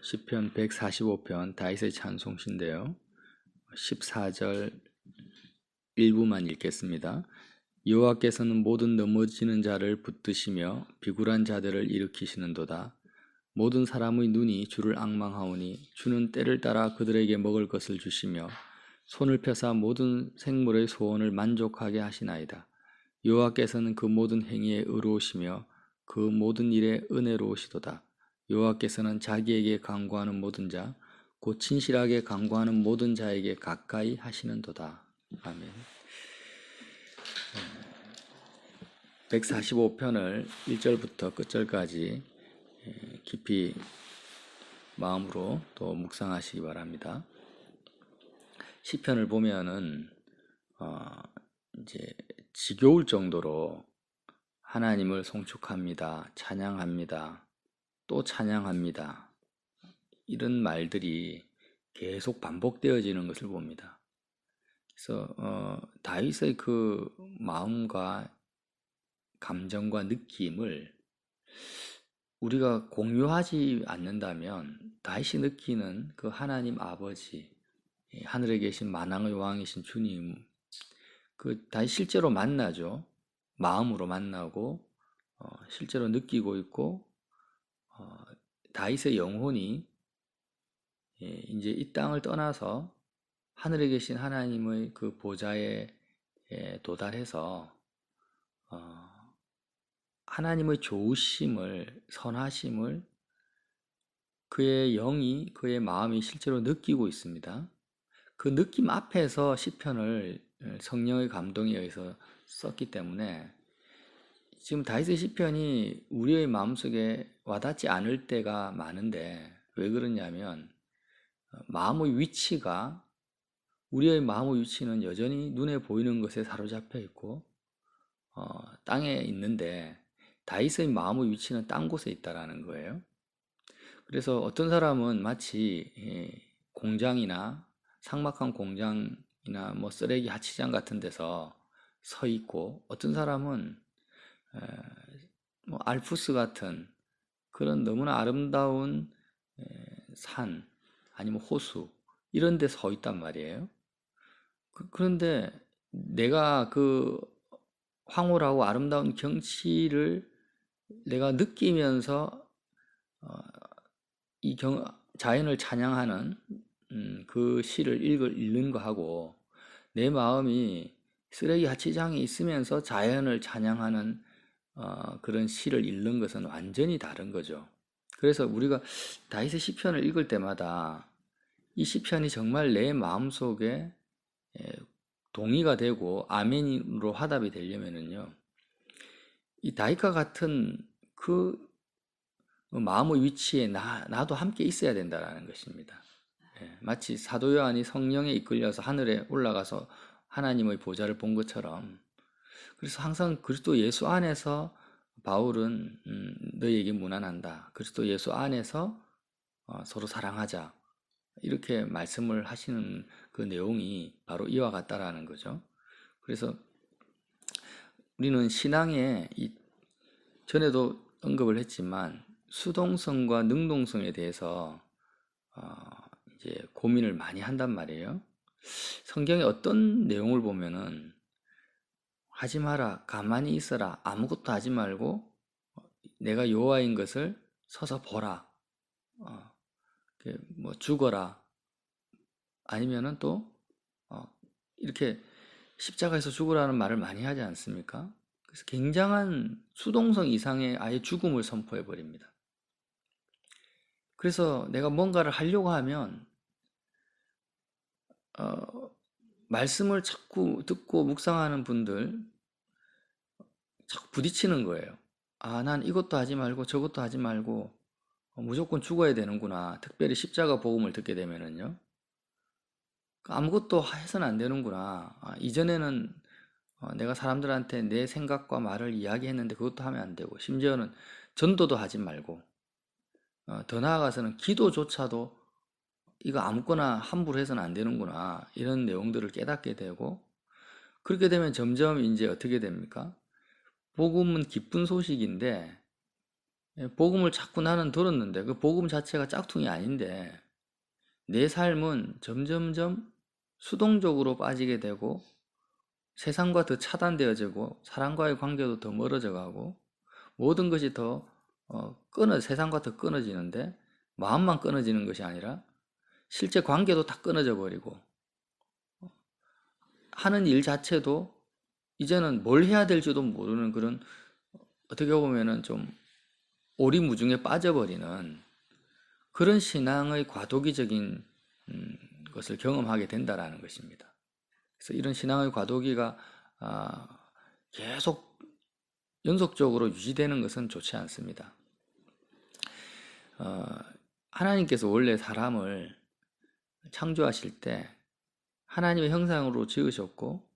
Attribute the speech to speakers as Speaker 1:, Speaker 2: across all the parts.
Speaker 1: 시편 145편 다윗의 찬송시인데요. 14절 일부만 읽겠습니다. 여호와께서는 모든 넘어지는 자를 붙드시며 비굴한 자들을 일으키시는도다. 모든 사람의 눈이 주를 앙망하오니 주는 때를 따라 그들에게 먹을 것을 주시며 손을 펴사 모든 생물의 소원을 만족하게 하시나이다. 여호와께서는 그 모든 행위에 의로우시며 그 모든 일에 은혜로우시도다. 여호와께서는 자기에게 간구하는 모든 자, 곧 진실하게 간구하는 모든 자에게 가까이 하시는도다. 아멘. 145편을 1절부터 끝절까지 깊이 마음으로 또 묵상하시기 바랍니다. 시편을 보면은 이제 지겨울 정도로 하나님을 송축합니다. 찬양합니다. 또 찬양합니다. 이런 말들이 계속 반복되어지는 것을 봅니다. 그래서 다윗의 그 마음과 감정과 느낌을 우리가 공유하지 않는다면 다윗이 느끼는 그 하나님 아버지, 하늘에 계신 만왕의 왕이신 주님, 그 다윗 실제로 만나죠. 마음으로 만나고 실제로 느끼고 있고 다윗의 영혼이 이제 이 땅을 떠나서 하늘에 계신 하나님의 그 보좌에 도달해서 하나님의 좋으심을, 선하심을 그의 영이, 그의 마음이 실제로 느끼고 있습니다. 그 느낌 앞에서 시편을 성령의 감동에 의해서 썼기 때문에 지금 다윗의 시편이 우리의 마음속에 와닿지 않을 때가 많은데 왜 그러냐면 마음의 위치가 우리의 마음의 위치는 여전히 눈에 보이는 것에 사로잡혀 있고 땅에 있는데 다윗의 마음의 위치는 딴 곳에 있다라는 거예요. 그래서 어떤 사람은 마치 공장이나 삭막한 공장이나 뭐 쓰레기 하치장 같은 데서 서 있고 어떤 사람은 뭐 알프스 같은 그런 너무나 아름다운 산 아니면 호수 이런 데 서 있단 말이에요. 그런데 내가 그 황홀하고 아름다운 경치를 내가 느끼면서 이 자연을 찬양하는 그 시를 읽는 거하고 내 마음이 쓰레기 하치장에 있으면서 자연을 찬양하는 그런 시를 읽는 것은 완전히 다른 거죠. 그래서 우리가 다윗의 시편을 읽을 때마다 이 시편이 정말 내 마음속에 동의가 되고 아멘으로 화답이 되려면은요. 이 다윗과 같은 그 마음의 위치에 나도 함께 있어야 된다는 것입니다. 마치 사도 요한이 성령에 이끌려서 하늘에 올라가서 하나님의 보좌를 본 것처럼 그래서 항상 그리스도 예수 안에서 바울은 너희에게 문안한다. 그리스도 예수 안에서 서로 사랑하자. 이렇게 말씀을 하시는 그 내용이 바로 이와 같다라는 거죠. 그래서 우리는 신앙에 전에도 언급을 했지만 수동성과 능동성에 대해서 이제 고민을 많이 한단 말이에요. 성경의 어떤 내용을 보면은 하지 마라, 가만히 있어라, 아무것도 하지 말고 내가 여호와인 것을 서서 보라, 뭐 죽어라, 아니면은 또 이렇게 십자가에서 죽으라는 말을 많이 하지 않습니까? 그래서 굉장한 수동성 이상의 아예 죽음을 선포해 버립니다. 그래서 내가 뭔가를 하려고 하면 말씀을 자꾸 듣고 묵상하는 분들 자꾸 부딪히는 거예요. 난 이것도 하지 말고 저것도 하지 말고 무조건 죽어야 되는구나. 특별히 십자가 복음을 듣게 되면은요. 아무것도 해서는 안 되는구나. 이전에는 내가 사람들한테 내 생각과 말을 이야기했는데 그것도 하면 안 되고 심지어는 전도도 하지 말고 더 나아가서는 기도조차도 이거 아무거나 함부로 해서는 안 되는구나. 이런 내용들을 깨닫게 되고 그렇게 되면 점점 이제 어떻게 됩니까? 복음은 기쁜 소식인데 복음을 자꾸 나는 들었는데 그 복음 자체가 짝퉁이 아닌데 내 삶은 점점점 수동적으로 빠지게 되고 세상과 더 차단되어지고 사람과의 관계도 더 멀어져 가고 모든 것이 더 세상과 더 끊어지는데 마음만 끊어지는 것이 아니라 실제 관계도 다 끊어져 버리고 하는 일 자체도 이제는 뭘 해야 될지도 모르는 그런 어떻게 보면은 좀 오리무중에 빠져버리는 그런 신앙의 과도기적인 것을 경험하게 된다라는 것입니다. 그래서 이런 신앙의 과도기가 계속 연속적으로 유지되는 것은 좋지 않습니다. 하나님께서 원래 사람을 창조하실 때 하나님의 형상으로 지으셨고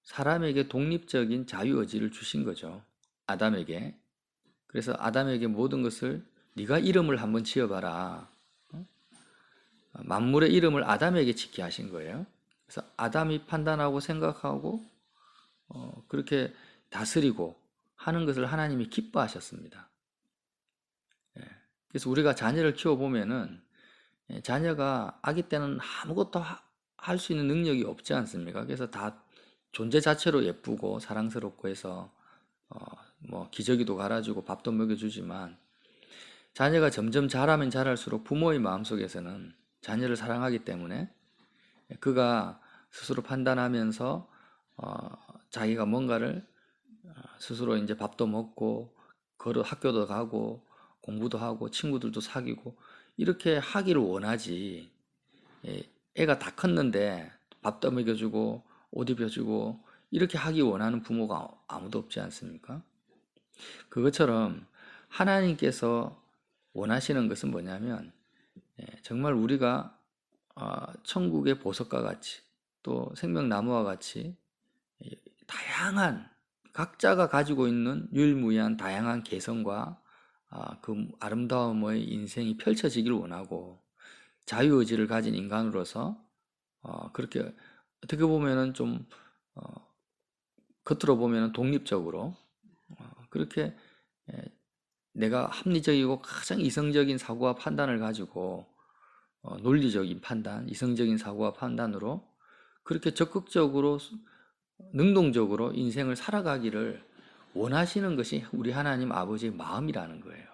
Speaker 1: 사람에게 독립적인 자유의지를 주신 거죠. 아담에게. 그래서 아담에게 모든 것을 네가 이름을 한번 지어봐라. 만물의 이름을 아담에게 짓게 하신 거예요. 그래서 아담이 판단하고 생각하고 그렇게 다스리고 하는 것을 하나님이 기뻐하셨습니다. 그래서 우리가 자녀를 키워보면은 자녀가 아기 때는 아무것도 할 수 있는 능력이 없지 않습니까? 그래서 다 존재 자체로 예쁘고 사랑스럽고 해서 뭐 기저귀도 갈아주고 밥도 먹여주지만 자녀가 점점 자라면 자랄수록 부모의 마음속에서는 자녀를 사랑하기 때문에 그가 스스로 판단하면서 자기가 뭔가를 스스로 이제 밥도 먹고 학교도 가고 공부도 하고 친구들도 사귀고 이렇게 하기를 원하지. 애가 다 컸는데 밥도 먹여주고 옷 입혀주고 이렇게 하기 원하는 부모가 아무도 없지 않습니까? 그것처럼 하나님께서 원하시는 것은 뭐냐면 정말 우리가 천국의 보석과 같이 또 생명나무와 같이 다양한 각자가 가지고 있는 유일무이한 다양한 개성과 그 아름다움의 인생이 펼쳐지기를 원하고 자유의지를 가진 인간으로서 그렇게 어떻게 보면은 좀 겉으로 보면은 독립적으로 그렇게 내가 합리적이고 가장 이성적인 사고와 판단을 가지고 논리적인 판단, 이성적인 사고와 판단으로 그렇게 적극적으로 능동적으로 인생을 살아가기를 원하시는 것이 우리 하나님 아버지의 마음이라는 거예요.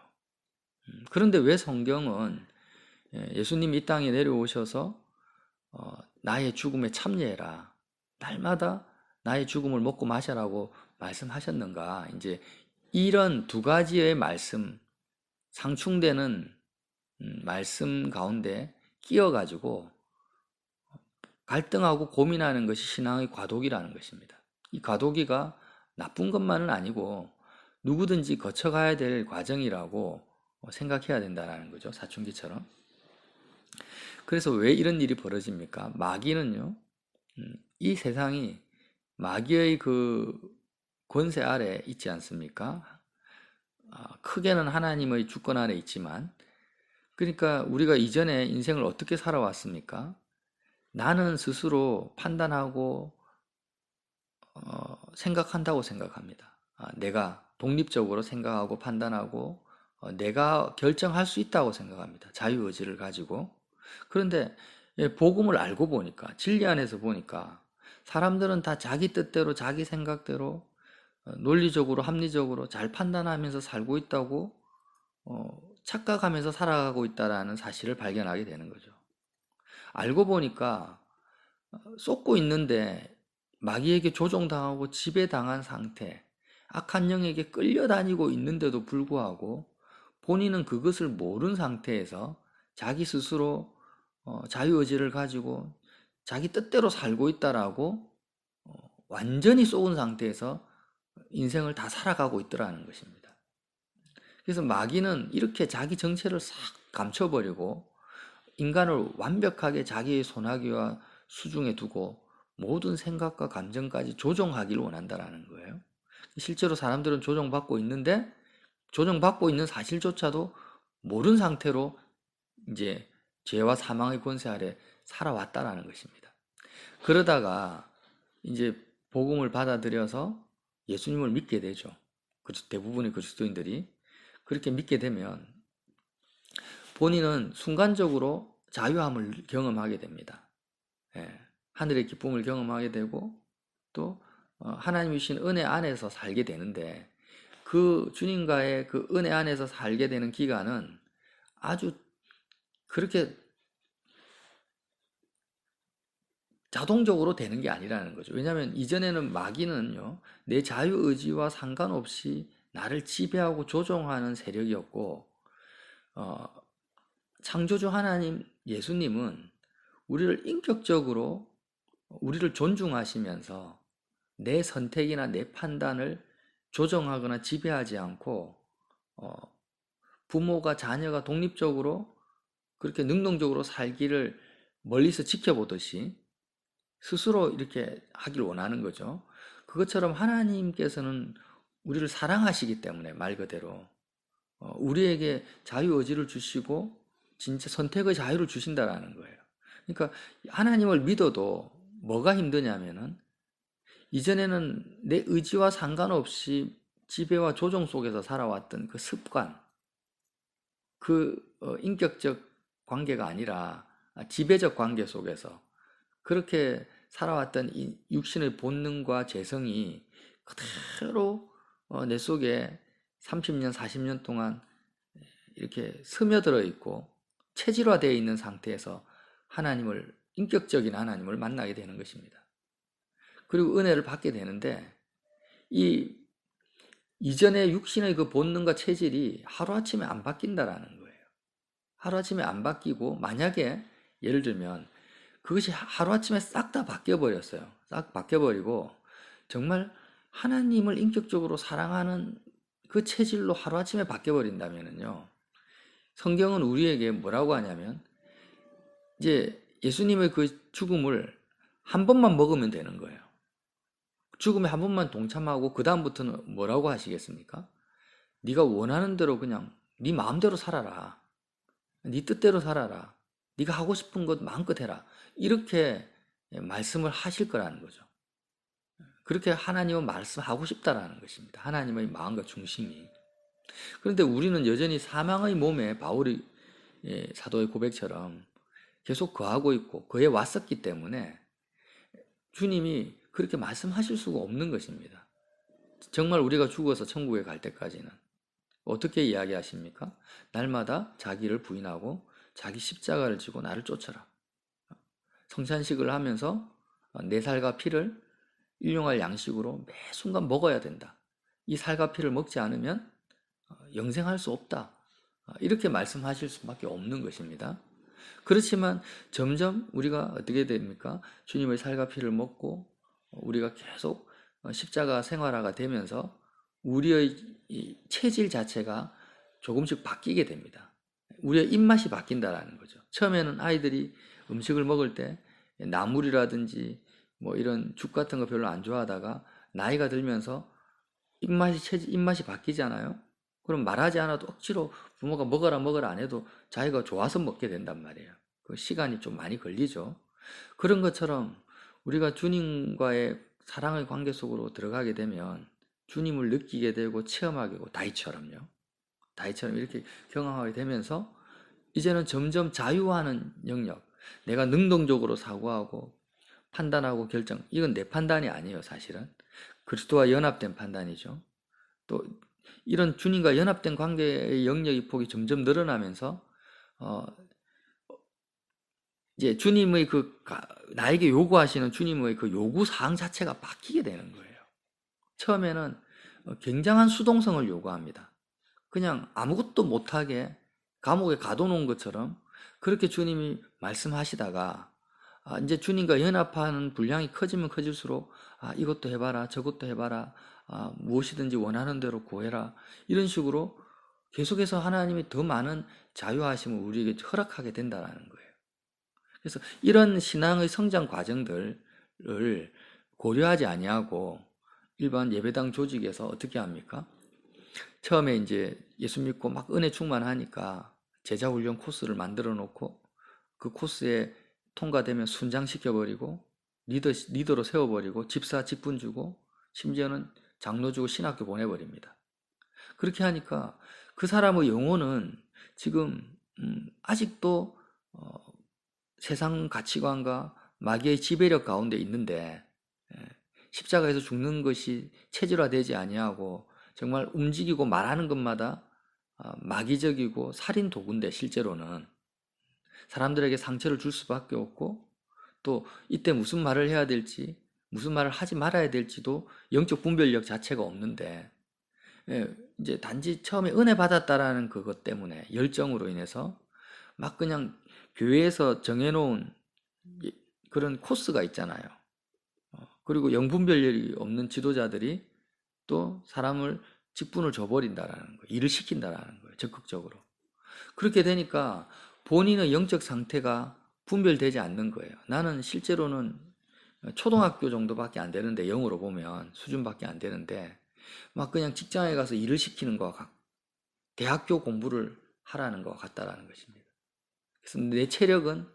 Speaker 1: 그런데 왜 성경은 예수님이 이 땅에 내려오셔서 나의 죽음에 참여해라. 날마다 나의 죽음을 먹고 마셔라고 말씀하셨는가? 이제 이런 두 가지의 말씀, 상충되는 말씀 가운데 끼어가지고 갈등하고 고민하는 것이 신앙의 과도기라는 것입니다. 이 과도기가 나쁜 것만은 아니고 누구든지 거쳐가야 될 과정이라고 생각해야 된다는 거죠. 사춘기처럼. 그래서 왜 이런 일이 벌어집니까? 마귀는요, 이 세상이 마귀의 그 권세 아래 있지 않습니까? 크게는 하나님의 주권 아래 있지만, 그러니까 우리가 이전에 인생을 어떻게 살아왔습니까? 나는 스스로 판단하고 생각한다고 생각합니다. 내가 독립적으로 생각하고 판단하고 내가 결정할 수 있다고 생각합니다. 자유의지를 가지고. 그런데 복음을 알고 보니까 진리 안에서 보니까 사람들은 다 자기 뜻대로 자기 생각대로 논리적으로 합리적으로 잘 판단하면서 살고 있다고 착각하면서 살아가고 있다라는 사실을 발견하게 되는 거죠. 알고 보니까 쏟고 있는데 마귀에게 조종당하고 지배당한 상태, 악한 영에게 끌려다니고 있는데도 불구하고 본인은 그것을 모른 상태에서 자기 스스로 자유의지를 가지고 자기 뜻대로 살고 있다라고 완전히 쏘은 상태에서 인생을 다 살아가고 있더라는 것입니다. 그래서 마귀는 이렇게 자기 정체를 싹 감춰버리고 인간을 완벽하게 자기의 손아귀와 수중에 두고 모든 생각과 감정까지 조종하기를 원한다라는 거예요. 실제로 사람들은 조종받고 있는데 조종받고 있는 사실조차도 모른 상태로 이제 죄와 사망의 권세 아래 살아왔다라는 것입니다. 그러다가 이제 복음을 받아들여서 예수님을 믿게 되죠. 대부분의 그리스도인들이. 그렇게 믿게 되면 본인은 순간적으로 자유함을 경험하게 됩니다. 예, 하늘의 기쁨을 경험하게 되고 또 하나님이 주신 은혜 안에서 살게 되는데 그 주님과의 그 은혜 안에서 살게 되는 기간은 아주 그렇게 자동적으로 되는 게 아니라는 거죠. 왜냐하면 이전에는 마귀는요, 내 자유의지와 상관없이 나를 지배하고 조종하는 세력이었고, 어, 창조주 하나님, 예수님은 우리를 인격적으로 우리를 존중하시면서 내 선택이나 내 판단을 조정하거나 지배하지 않고, 어, 부모가 자녀가 독립적으로 그렇게 능동적으로 살기를 멀리서 지켜보듯이 스스로 이렇게 하길 원하는 거죠. 그것처럼 하나님께서는 우리를 사랑하시기 때문에 말 그대로 우리에게 자유의지를 주시고 진짜 선택의 자유를 주신다라는 거예요. 그러니까 하나님을 믿어도 뭐가 힘드냐면은 이전에는 내 의지와 상관없이 지배와 조종 속에서 살아왔던 그 습관, 그 인격적 관계가 아니라 지배적 관계 속에서 그렇게 살아왔던 이 육신의 본능과 재성이 그대로 내 속에 30년, 40년 동안 이렇게 스며들어 있고 체질화되어 있는 상태에서 하나님을, 인격적인 하나님을 만나게 되는 것입니다. 그리고 은혜를 받게 되는데 이 이전의 육신의 그 본능과 체질이 하루아침에 안 바뀐다라는 거예요. 하루아침에 안 바뀌고 만약에 예를 들면 그것이 하루아침에 싹 다 바뀌어버렸어요. 싹 바뀌어버리고 정말 하나님을 인격적으로 사랑하는 그 체질로 하루아침에 바뀌어버린다면요. 성경은 우리에게 뭐라고 하냐면 이제 예수님의 그 죽음을 한 번만 먹으면 되는 거예요. 죽음에 한 번만 동참하고 그 다음부터는 뭐라고 하시겠습니까? 네가 원하는 대로 그냥 네 마음대로 살아라. 네 뜻대로 살아라. 네가 하고 싶은 것 마음껏 해라. 이렇게 말씀을 하실 거라는 거죠. 그렇게 하나님은 말씀하고 싶다라는 것입니다. 하나님의 마음과 중심이. 그런데 우리는 여전히 사망의 몸에 바울이 사도의 고백처럼 계속 거하고 있고 거해 왔었기 때문에 주님이 그렇게 말씀하실 수가 없는 것입니다. 정말 우리가 죽어서 천국에 갈 때까지는 어떻게 이야기하십니까? 날마다 자기를 부인하고 자기 십자가를 지고 나를 쫓아라. 성찬식을 하면서 내 살과 피를 일용할 양식으로 매 순간 먹어야 된다. 이 살과 피를 먹지 않으면 영생할 수 없다. 이렇게 말씀하실 수밖에 없는 것입니다. 그렇지만 점점 우리가 어떻게 됩니까? 주님의 살과 피를 먹고 우리가 계속 십자가 생활화가 되면서 우리의 이 체질 자체가 조금씩 바뀌게 됩니다. 우리의 입맛이 바뀐다라는 거죠. 처음에는 아이들이 음식을 먹을 때 나물이라든지 뭐 이런 죽 같은 거 별로 안 좋아하다가 나이가 들면서 입맛이 바뀌잖아요. 그럼 말하지 않아도 억지로 부모가 먹어라 먹어라 안 해도 자기가 좋아서 먹게 된단 말이에요. 그 시간이 좀 많이 걸리죠. 그런 것처럼 우리가 주님과의 사랑의 관계 속으로 들어가게 되면 주님을 느끼게 되고 체험하게 되고 다윗처럼요. 다윗처럼 이렇게 경험하게 되면서 이제는 점점 자유하는 영역, 내가 능동적으로 사고하고 판단하고 결정, 이건 내 판단이 아니에요, 사실은. 그리스도와 연합된 판단이죠. 또 이런 주님과 연합된 관계의 영역의 폭이 점점 늘어나면서 이제 주님의 나에게 요구하시는 주님의 그 요구 사항 자체가 바뀌게 되는 거예요. 처음에는 굉장한 수동성을 요구합니다. 그냥 아무것도 못하게 감옥에 가둬놓은 것처럼 그렇게 주님이 말씀하시다가 이제 주님과 연합하는 분량이 커지면 커질수록 이것도 해봐라 저것도 해봐라 무엇이든지 원하는 대로 구해라 이런 식으로 계속해서 하나님이 더 많은 자유하심을 우리에게 허락하게 된다는 거예요. 그래서 이런 신앙의 성장 과정들을 고려하지 아니하고 일반 예배당 조직에서 어떻게 합니까? 처음에 이제 예수 믿고 막 은혜 충만하니까 제자 훈련 코스를 만들어 놓고 그 코스에 통과되면 순장시켜버리고 리더로 세워버리고 집사 직분 주고 심지어는 장로 주고 신학교 보내버립니다. 그렇게 하니까 그 사람의 영혼은 지금 아직도 세상 가치관과 마귀의 지배력 가운데 있는데 십자가에서 죽는 것이 체질화되지 아니하고 정말 움직이고 말하는 것마다 마귀적이고 살인 도구인데 실제로는 사람들에게 상처를 줄 수밖에 없고 또 이때 무슨 말을 해야 될지 무슨 말을 하지 말아야 될지도 영적 분별력 자체가 없는데 이제 단지 처음에 은혜 받았다라는 그것 때문에 열정으로 인해서 막 그냥 교회에서 정해놓은 그런 코스가 있잖아요. 그리고 영분별력이 없는 지도자들이 또 사람을 직분을 줘버린다라는 거예요. 일을 시킨다라는 거예요. 적극적으로. 그렇게 되니까 본인의 영적 상태가 분별되지 않는 거예요. 나는 실제로는 초등학교 정도밖에 안 되는데 영어로 보면 수준밖에 안 되는데 막 그냥 직장에 가서 일을 시키는 것과 같고 대학교 공부를 하라는 것 같다라는 것입니다. 그래서 내 체력은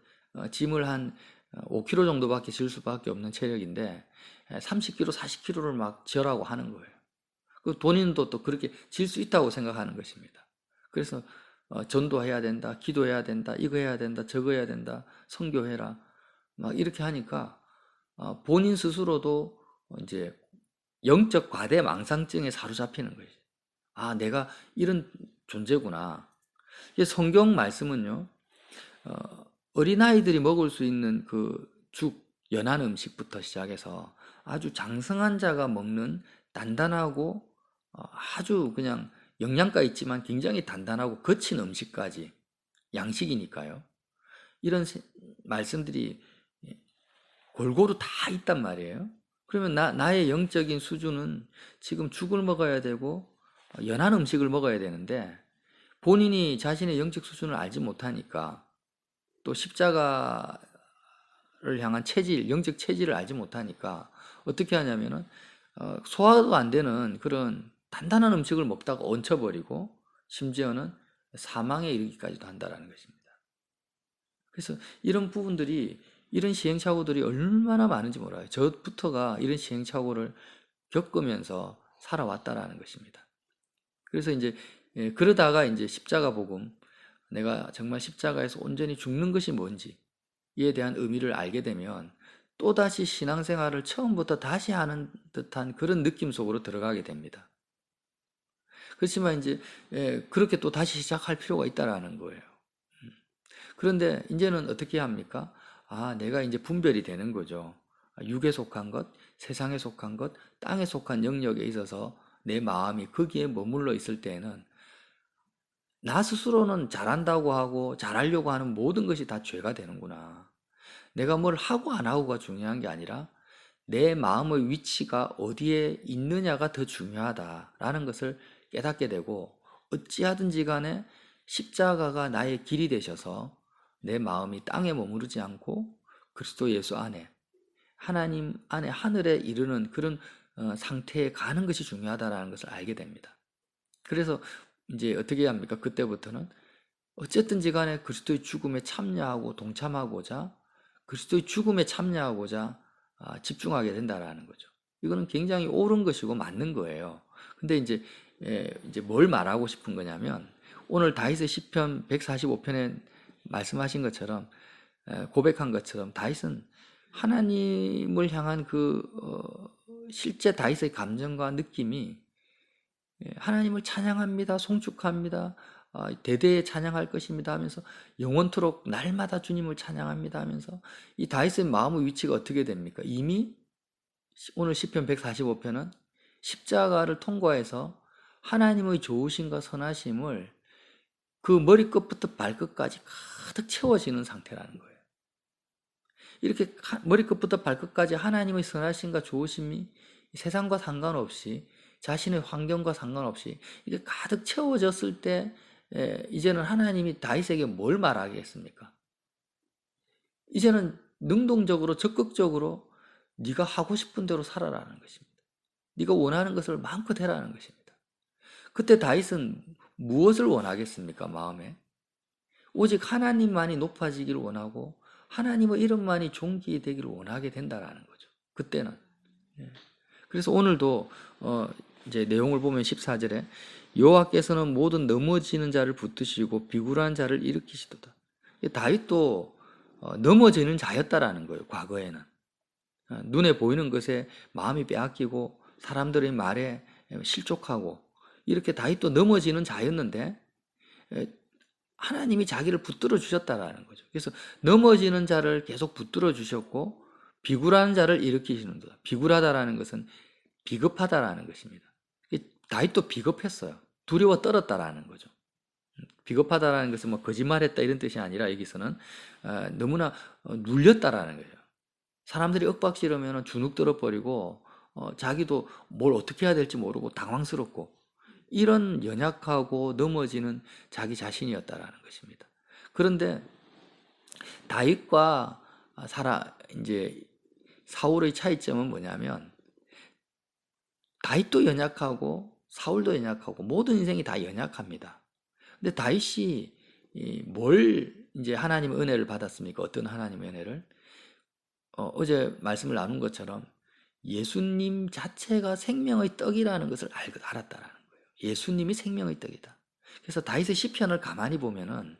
Speaker 1: 짐을 한 5kg 정도밖에 질 수밖에 없는 체력인데 30kg, 40kg를 막 지라고 하는 거예요. 그 본인도 또 그렇게 질 수 있다고 생각하는 것입니다. 그래서 전도해야 된다, 기도해야 된다, 이거 해야 된다, 저거 해야 된다, 선교해라 막 이렇게 하니까 본인 스스로도 이제 영적 과대망상증에 사로잡히는 거예요. 아, 내가 이런 존재구나. 성경 말씀은요, 어린아이들이 먹을 수 있는 그 죽, 연한 음식부터 시작해서 아주 장성한 자가 먹는 단단하고 아주 그냥 영양가 있지만 굉장히 단단하고 거친 음식까지 양식이니까요. 이런 말씀들이 골고루 다 있단 말이에요. 그러면 나의 영적인 수준은 지금 죽을 먹어야 되고 연한 음식을 먹어야 되는데 본인이 자신의 영적 수준을 알지 못하니까 또 십자가를 향한 체질, 영적 체질을 알지 못하니까 어떻게 하냐면은 소화도 안 되는 그런 단단한 음식을 먹다가 얹혀버리고 심지어는 사망에 이르기까지도 한다는 것입니다. 그래서 이런 부분들이 이런 시행착오들이 얼마나 많은지 몰라요. 저부터가 이런 시행착오를 겪으면서 살아왔다라는 것입니다. 그래서 이제 그러다가 이제 십자가 복음, 내가 정말 십자가에서 온전히 죽는 것이 뭔지에 대한 의미를 알게 되면 또다시 신앙생활을 처음부터 다시 하는 듯한 그런 느낌 속으로 들어가게 됩니다. 그렇지만 이제 그렇게 또 다시 시작할 필요가 있다라는 거예요. 그런데 이제는 어떻게 합니까? 내가 이제 분별이 되는 거죠. 육에 속한 것, 세상에 속한 것, 땅에 속한 영역에 있어서 내 마음이 거기에 머물러 있을 때에는 나 스스로는 잘한다고 하고 잘하려고 하는 모든 것이 다 죄가 되는구나. 내가 뭘 하고 안 하고가 중요한 게 아니라 내 마음의 위치가 어디에 있느냐가 더 중요하다라는 것을 깨닫게 되고 어찌하든지 간에 십자가가 나의 길이 되셔서 내 마음이 땅에 머무르지 않고 그리스도 예수 안에 하나님 안에 하늘에 이르는 그런 상태에 가는 것이 중요하다라는 것을 알게 됩니다. 그래서 이제 어떻게 합니까? 그때부터는 어쨌든지 간에 그리스도의 죽음에 참여하고 동참하고자 그리스도의 죽음에 참여하고자 집중하게 된다라는 거죠. 이거는 굉장히 옳은 것이고 맞는 거예요. 근데 이제 뭘 말하고 싶은 거냐면 오늘 다윗의 시편 145편에 말씀하신 것처럼 고백한 것처럼 다윗은 하나님을 향한 그 실제 다윗의 감정과 느낌이 하나님을 찬양합니다. 송축합니다. 대대에 찬양할 것입니다 하면서 영원토록 날마다 주님을 찬양합니다 하면서 이 다윗의 마음의 위치가 어떻게 됩니까? 이미 오늘 시편 145편은 십자가를 통과해서 하나님의 좋으심과 선하심을 그 머리끝부터 발끝까지 가득 채워지는 상태라는 거예요. 이렇게 머리끝부터 발끝까지 하나님의 선하심과 좋으심이 세상과 상관없이 자신의 환경과 상관없이 이게 가득 채워졌을 때 이제는 하나님이 다윗에게 뭘 말하겠습니까? 이제는 능동적으로 적극적으로 네가 하고 싶은 대로 살아라는 것입니다. 네가 원하는 것을 마음껏 해라는 것입니다. 그때 다윗은 무엇을 원하겠습니까? 마음에 오직 하나님만이 높아지기를 원하고 하나님의 이름만이 존귀되기를 원하게 된다라는 거죠. 그때는. 그래서 오늘도 이제 내용을 보면 14절에 여호와께서는 모든 넘어지는 자를 붙드시고 비굴한 자를 일으키시도다. 다윗도 넘어지는 자였다라는 거예요. 과거에는 눈에 보이는 것에 마음이 빼앗기고 사람들의 말에 실족하고 이렇게 다윗도 넘어지는 자였는데 하나님이 자기를 붙들어 주셨다라는 거죠. 그래서 넘어지는 자를 계속 붙들어 주셨고 비굴한 자를 일으키시는 거다. 비굴하다라는 것은 비겁하다라는 것입니다. 다윗도 비겁했어요. 두려워 떨었다라는 거죠. 비겁하다라는 것은 뭐 거짓말했다 이런 뜻이 아니라 여기서는 너무나 눌렸다라는 거예요. 사람들이 윽박지르면 주눅 들어버리고 자기도 뭘 어떻게 해야 될지 모르고 당황스럽고 이런 연약하고 넘어지는 자기 자신이었다라는 것입니다. 그런데 다윗과 이제 사울의 차이점은 뭐냐면 다윗도 연약하고 사울도 연약하고 모든 인생이 다 연약합니다. 근데 다윗이 뭘 이제 하나님의 은혜를 받았습니까? 어떤 하나님의 은혜를? 어제 말씀을 나눈 것처럼 예수님 자체가 생명의 떡이라는 것을 알았다라는 거예요. 예수님이 생명의 떡이다. 그래서 다윗의 시편을 가만히 보면은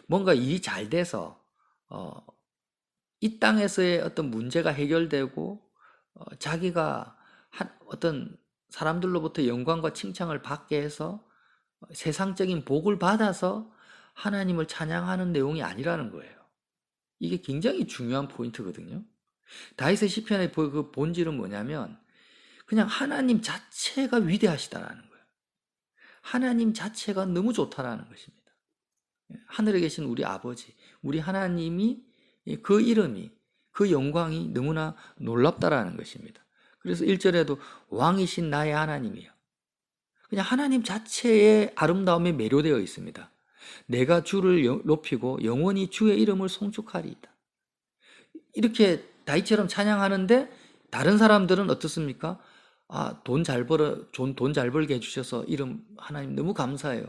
Speaker 1: 뭔가 일이 잘 돼서 이 땅에서의 어떤 문제가 해결되고 자기가 어떤 사람들로부터 영광과 칭찬을 받게 해서 세상적인 복을 받아서 하나님을 찬양하는 내용이 아니라는 거예요. 이게 굉장히 중요한 포인트거든요. 다윗의 시편의 그 본질은 뭐냐면 그냥 하나님 자체가 위대하시다라는 거예요. 하나님 자체가 너무 좋다라는 것입니다. 하늘에 계신 우리 아버지, 우리 하나님이 그 이름이, 그 영광이 너무나 놀랍다라는 것입니다. 그래서 1절에도 왕이신 나의 하나님이요. 그냥 하나님 자체의 아름다움에 매료되어 있습니다. 내가 주를 높이고 영원히 주의 이름을 송축하리이다. 이렇게 다윗처럼 찬양하는데 다른 사람들은 어떻습니까? 돈 잘 벌게 해주셔서 이름 하나님 너무 감사해요.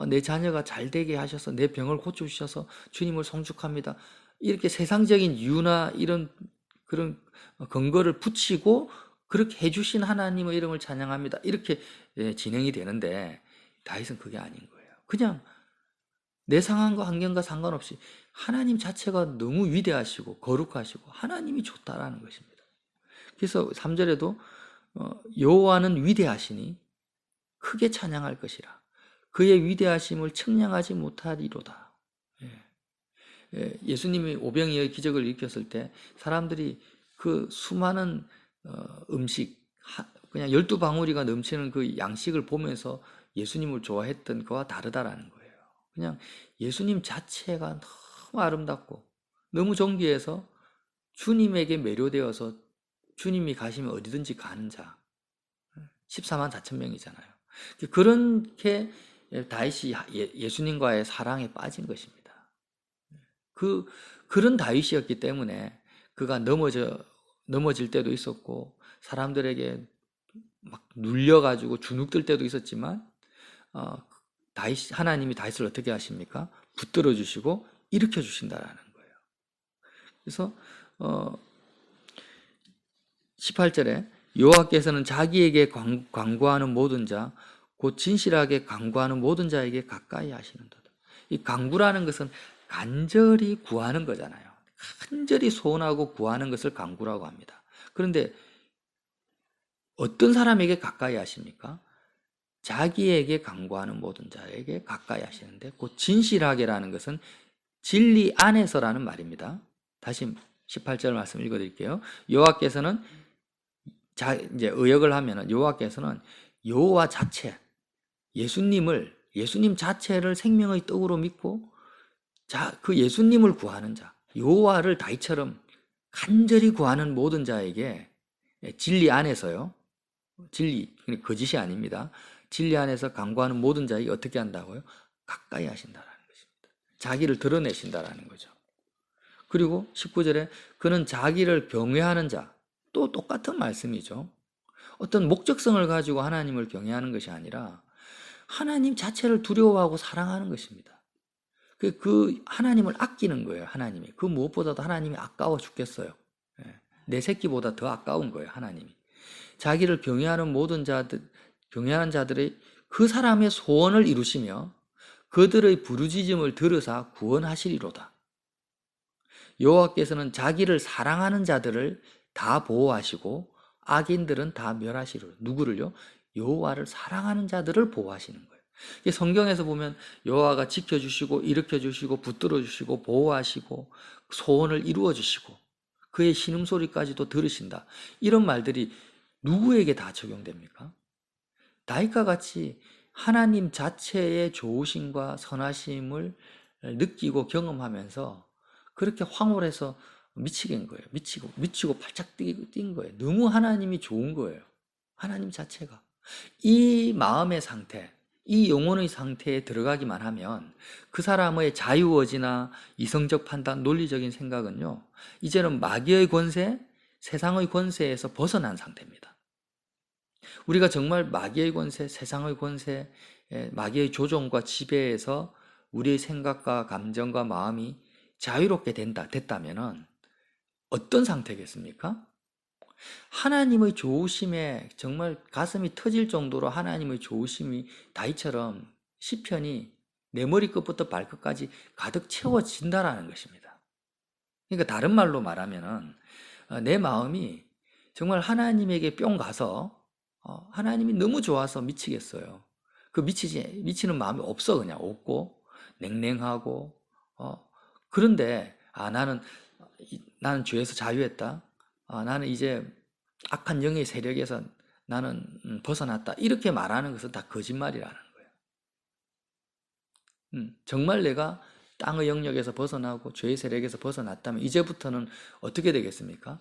Speaker 1: 내 자녀가 잘 되게 하셔서 내 병을 고쳐주셔서 주님을 송축합니다. 이렇게 세상적인 이유나 이런 그런 근거를 붙이고 그렇게 해주신 하나님의 이름을 찬양합니다. 이렇게 진행이 되는데 다윗은 그게 아닌 거예요. 그냥 내 상황과 환경과 상관없이 하나님 자체가 너무 위대하시고 거룩하시고 하나님이 좋다라는 것입니다. 그래서 3절에도 여호와는 위대하시니 크게 찬양할 것이라. 그의 위대하심을 측량하지 못하리로다. 예수님이 오병이어의 기적을 일으켰을 때 사람들이 그 수많은 음식, 그냥 12방울이가 넘치는 그 양식을 보면서 예수님을 좋아했던 거와 다르다라는 거예요. 그냥 예수님 자체가 너무 아름답고 너무 존귀해서 주님에게 매료되어서 주님이 가시면 어디든지 가는 자. 14만 4천 명이잖아요. 그렇게 다윗이 예수님과의 사랑에 빠진 것입니다. 그런 다윗이었기 때문에 그가 넘어질 때도 있었고 사람들에게 막 눌려가지고 주눅들 때도 있었지만 하나님이 다윗을 어떻게 하십니까? 붙들어 주시고 일으켜 주신다라는 거예요. 그래서 18절에 여호와께서는 자기에게 간구하는 모든 자, 곧 진실하게 간구하는 모든 자에게 가까이 하시는도다. 이 간구라는 것은 간절히 구하는 거잖아요. 간절히 소원하고 구하는 것을 간구라고 합니다. 그런데 어떤 사람에게 가까이 하십니까? 자기에게 간구하는 모든 자에게 가까이 하시는데 곧 진실하게라는 것은 진리 안에서라는 말입니다. 다시 18절 말씀 읽어드릴게요. 여호와께서는 이제 의역을 하면은 여호와께서는 여호와 자체, 예수님 자체를 생명의 떡으로 믿고 그 예수님을 구하는 자, 여호와를 다윗처럼 간절히 구하는 모든 자에게 진리 안에서요. 진리, 거짓이 아닙니다. 진리 안에서 간구하는 모든 자에게 어떻게 한다고요? 가까이 하신다라는 것입니다. 자기를 드러내신다라는 거죠. 그리고 19절에 그는 자기를 경외하는 자, 또 똑같은 말씀이죠. 어떤 목적성을 가지고 하나님을 경외하는 것이 아니라 하나님 자체를 두려워하고 사랑하는 것입니다. 그 하나님을 아끼는 거예요. 하나님이. 그 무엇보다도 하나님이 아까워 죽겠어요. 내 새끼보다 더 아까운 거예요. 하나님이. 자기를 경외하는 모든 자들, 경외하는 자들의 그 사람의 소원을 이루시며 그들의 부르짖음을 들으사 구원하시리로다. 여호와께서는 자기를 사랑하는 자들을 다 보호하시고 악인들은 다 멸하시리로다. 누구를요? 여호와를 사랑하는 자들을 보호하시는 거예요. 성경에서 보면 여호와가 지켜주시고 일으켜주시고 붙들어주시고 보호하시고 소원을 이루어주시고 그의 신음소리까지도 들으신다. 이런 말들이 누구에게 다 적용됩니까? 다윗과 같이 하나님 자체의 좋으심과 선하심을 느끼고 경험하면서 그렇게 황홀해서 미치겠는 거예요. 미치고 팔짝 뛴 거예요. 너무 하나님이 좋은 거예요. 하나님 자체가. 이 마음의 상태, 이 영혼의 상태에 들어가기만 하면 그 사람의 자유의지나 이성적 판단, 논리적인 생각은요, 이제는 마귀의 권세, 세상의 권세에서 벗어난 상태입니다. 우리가 정말 마귀의 권세, 세상의 권세, 마귀의 조종과 지배에서 우리의 생각과 감정과 마음이 자유롭게 됐다면 어떤 상태겠습니까? 하나님의 좋으심에 정말 가슴이 터질 정도로 하나님의 좋으심이 다윗처럼 시편이 내 머리끝부터 발끝까지 가득 채워진다라는 것입니다. 그러니까 다른 말로 말하면은 내 마음이 정말 하나님에게 뿅 가서 하나님이 너무 좋아서 미치겠어요. 그 미치는 마음이 없어. 그냥 없고 냉랭하고 그런데 나는 죄에서 자유했다. 나는 이제 악한 영의 세력에서 나는 벗어났다. 이렇게 말하는 것은 다 거짓말이라는 거예요. 정말 내가 땅의 영역에서 벗어나고 죄의 세력에서 벗어났다면 이제부터는 어떻게 되겠습니까?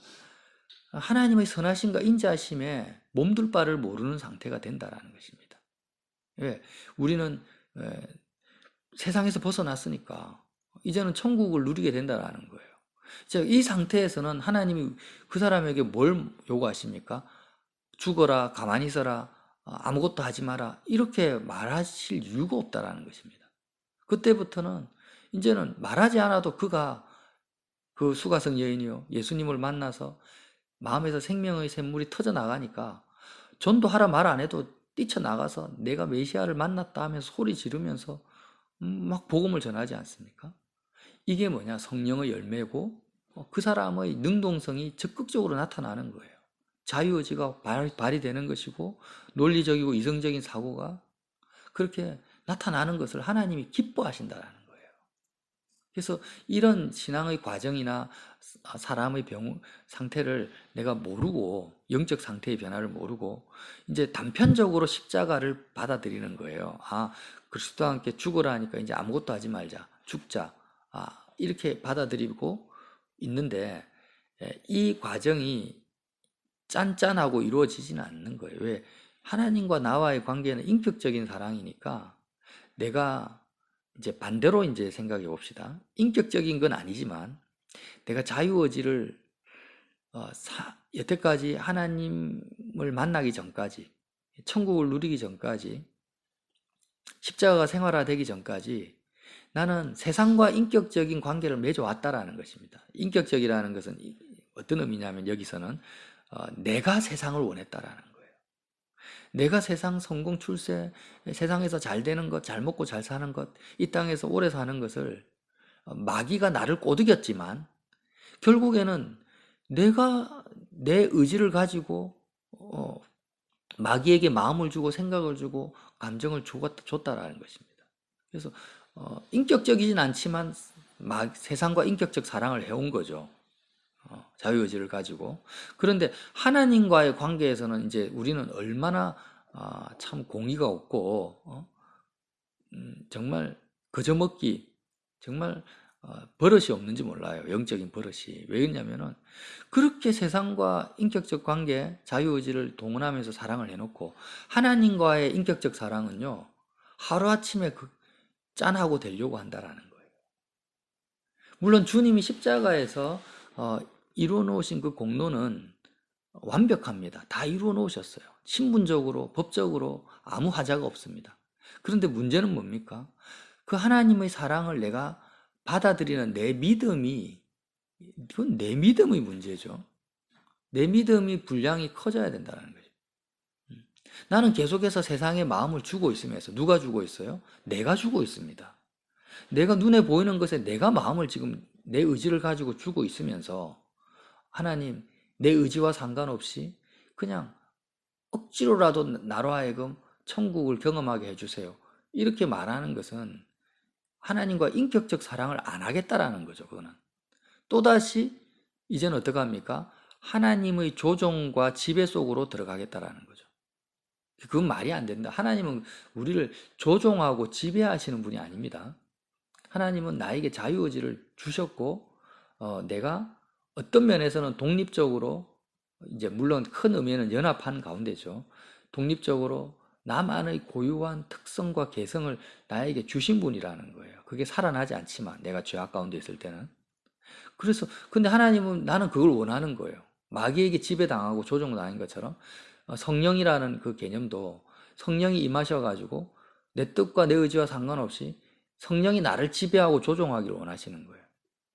Speaker 1: 하나님의 선하심과 인자하심에 몸둘 바를 모르는 상태가 된다라는 것입니다. 왜? 우리는 세상에서 벗어났으니까 이제는 천국을 누리게 된다라는 거예요. 이 상태에서는 하나님이 그 사람에게 뭘 요구하십니까? 죽어라, 가만히 있어라, 아무것도 하지 마라, 이렇게 말하실 이유가 없다라는 것입니다. 그때부터는 이제는 말하지 않아도 그가 그 수가성 여인이요, 예수님을 만나서 마음에서 생명의 샘물이 터져 나가니까 전도하라 말 안 해도 뛰쳐나가서 내가 메시아를 만났다 하면서 소리 지르면서 막 복음을 전하지 않습니까? 이게 뭐냐? 성령의 열매고 그 사람의 능동성이 적극적으로 나타나는 거예요. 자유의지가 발휘되는 것이고 논리적이고 이성적인 사고가 그렇게 나타나는 것을 하나님이 기뻐하신다는 거예요. 그래서 이런 신앙의 과정이나 사람의 상태를 내가 모르고, 영적 상태의 변화를 모르고 이제 단편적으로 십자가를 받아들이는 거예요. 그리스도와 함께 죽으라 하니까 이제 아무것도 하지 말자, 죽자, 이렇게 받아들이고 있는데 이 과정이 짠짠하고 이루어지지는 않는 거예요. 왜? 하나님과 나와의 관계는 인격적인 사랑이니까 내가 이제 반대로 이제 생각해 봅시다. 인격적인 건 아니지만 내가 자유의지를 여태까지 하나님을 만나기 전까지, 천국을 누리기 전까지, 십자가가 생활화되기 전까지 나는 세상과 인격적인 관계를 맺어왔다라는 것입니다. 인격적이라는 것은 어떤 의미냐면 여기서는 내가 세상을 원했다라는 거예요. 내가 세상 성공 출세, 세상에서 잘 되는 것, 잘 먹고 잘 사는 것, 이 땅에서 오래 사는 것을 마귀가 나를 꼬드겼지만 결국에는 내가 내 의지를 가지고 마귀에게 마음을 주고 생각을 주고 감정을 줬다라는 것입니다. 그래서 인격적이진 않지만 세상과 인격적 사랑을 해온 거죠. 자유의지를 가지고. 그런데 하나님과의 관계에서는 이제 우리는 얼마나 참 공의가 없고 정말 거저먹기, 정말 버릇이 없는지 몰라요. 영적인 버릇이. 왜 그러냐면은 그렇게 세상과 인격적 관계, 자유의지를 동원하면서 사랑을 해놓고 하나님과의 인격적 사랑은요, 하루아침에 짠하고 되려고 한다라는 거예요. 물론 주님이 십자가에서 이루어 놓으신 그 공로는 완벽합니다. 다 이루어 놓으셨어요. 신분적으로, 법적으로 아무 하자가 없습니다. 그런데 문제는 뭡니까? 그 하나님의 사랑을 내가 받아들이는 내 믿음이, 이건 내 믿음의 문제죠. 내 믿음이 분량이 커져야 된다는 거죠.
Speaker 2: 나는 계속해서 세상에 마음을 주고 있으면서 누가 주고 있어요? 내가 주고 있습니다. 내가 눈에 보이는 것에 내가 마음을 지금 내 의지를 가지고 주고 있으면서 하나님 내 의지와 상관없이 그냥 억지로라도 나로 하여금 천국을 경험하게 해주세요. 이렇게 말하는 것은 하나님과 인격적 사랑을 안 하겠다라는 거죠. 그거는. 또다시 이제는 어떻게 합니까? 하나님의 조종과 지배 속으로 들어가겠다라는 거죠. 그건 말이 안 된다. 하나님은 우리를 조종하고 지배하시는 분이 아닙니다. 하나님은 나에게 자유의지를 주셨고, 내가 어떤 면에서는 독립적으로, 이제 물론 큰 의미는 연합한 가운데죠. 독립적으로 나만의 고유한 특성과 개성을 나에게 주신 분이라는 거예요. 그게 살아나지 않지만, 내가 죄악 가운데 있을 때는. 그래서, 근데 하나님은 나는 그걸 원하는 거예요. 마귀에게 지배당하고 조종당한 것처럼 성령이라는 그 개념도 성령이 임하셔가지고 내 뜻과 내 의지와 상관없이 성령이 나를 지배하고 조종하기를 원하시는 거예요.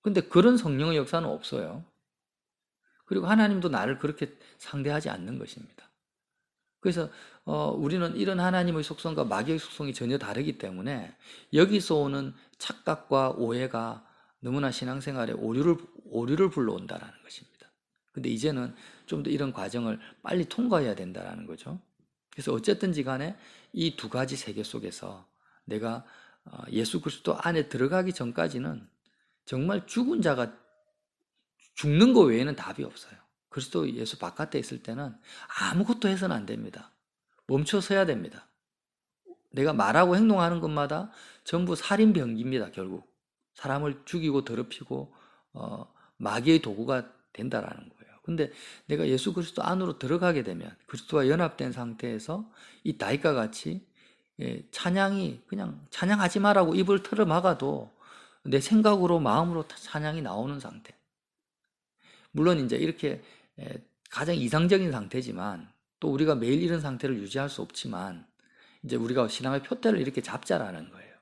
Speaker 2: 근데 그런 성령의 역사는 없어요. 그리고 하나님도 나를 그렇게 상대하지 않는 것입니다. 그래서 우리는 이런 하나님의 속성과 마귀의 속성이 전혀 다르기 때문에 여기서 오는 착각과 오해가 너무나 신앙생활에 오류를 불러온다라는 것입니다. 근데 이제는 좀 더 이런 과정을 빨리 통과해야 된다라는 거죠. 그래서 어쨌든지 간에 이 두 가지 세계 속에서 내가 예수 그리스도 안에 들어가기 전까지는 정말 죽은 자가 죽는 거 외에는 답이 없어요. 그리스도 예수 바깥에 있을 때는 아무것도 해서는 안 됩니다. 멈춰 서야 됩니다. 내가 말하고 행동하는 것마다 전부 살인병기입니다, 결국. 사람을 죽이고 더럽히고 마귀의 도구가 된다라는 거예요. 근데 내가 예수 그리스도 안으로 들어가게 되면 그리스도와 연합된 상태에서 이 다윗과 같이 찬양이 그냥 찬양하지 마라고 입을 틀어 막아도 내 생각으로 마음으로 찬양이 나오는 상태. 물론 이제 이렇게 가장 이상적인 상태지만 또 우리가 매일 이런 상태를 유지할 수 없지만 이제 우리가 신앙의 표대를 이렇게 잡자라는 거예요.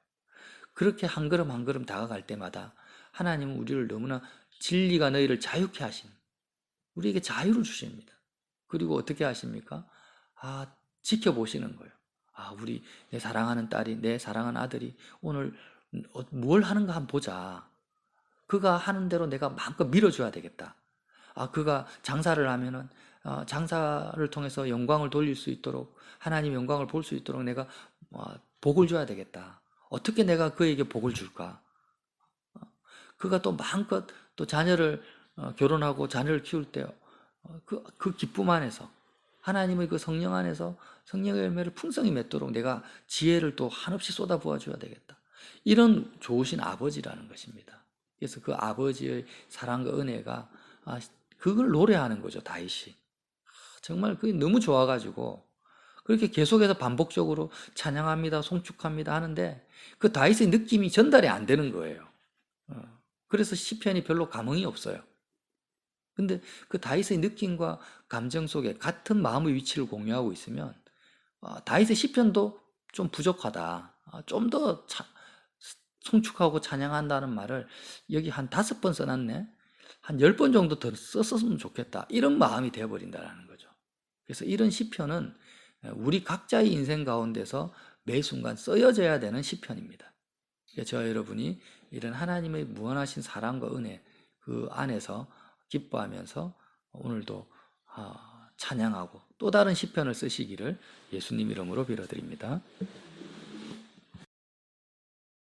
Speaker 2: 그렇게 한 걸음 한 걸음 다가갈 때마다 하나님은 우리를 너무나 진리가 너희를 자유케 하신 우리에게 자유를 주십니다. 그리고 어떻게 하십니까? 지켜보시는 거예요. 우리 내 사랑하는 딸이 내 사랑하는 아들이 오늘 뭘 하는가 한번 보자. 그가 하는 대로 내가 마음껏 밀어줘야 되겠다. 그가 장사를 하면은 장사를 통해서 영광을 돌릴 수 있도록 하나님 영광을 볼 수 있도록 내가 복을 줘야 되겠다. 어떻게 내가 그에게 복을 줄까? 그가 또 마음껏 또 자녀를 결혼하고 자녀를 키울 때 그 기쁨 안에서 하나님의 그 성령 안에서 성령의 열매를 풍성히 맺도록 내가 지혜를 또 한없이 쏟아부어 줘야 되겠다. 이런 좋으신 아버지라는 것입니다. 그래서 그 아버지의 사랑과 은혜가 그걸 노래하는 거죠, 다윗이. 정말 그게 너무 좋아가지고 그렇게 계속해서 반복적으로 찬양합니다, 송축합니다 하는데 그 다윗의 느낌이 전달이 안 되는 거예요. 그래서 시편이 별로 감흥이 없어요. 근데 그 다윗의 느낌과 감정 속에 같은 마음의 위치를 공유하고 있으면 다윗의 시편도 좀 부족하다. 좀 더 송축하고 찬양한다는 말을 여기 한 5번 써놨네. 한 10번 정도 더 썼으면 좋겠다. 이런 마음이 되어버린다는 거죠. 그래서 이런 시편은 우리 각자의 인생 가운데서 매 순간 쓰여져야 되는 시편입니다. 저와 여러분이 이런 하나님의 무한하신 사랑과 은혜 그 안에서 기뻐하면서 오늘도 찬양하고 또 다른 시편을 쓰시기를 예수님 이름으로 빌어드립니다.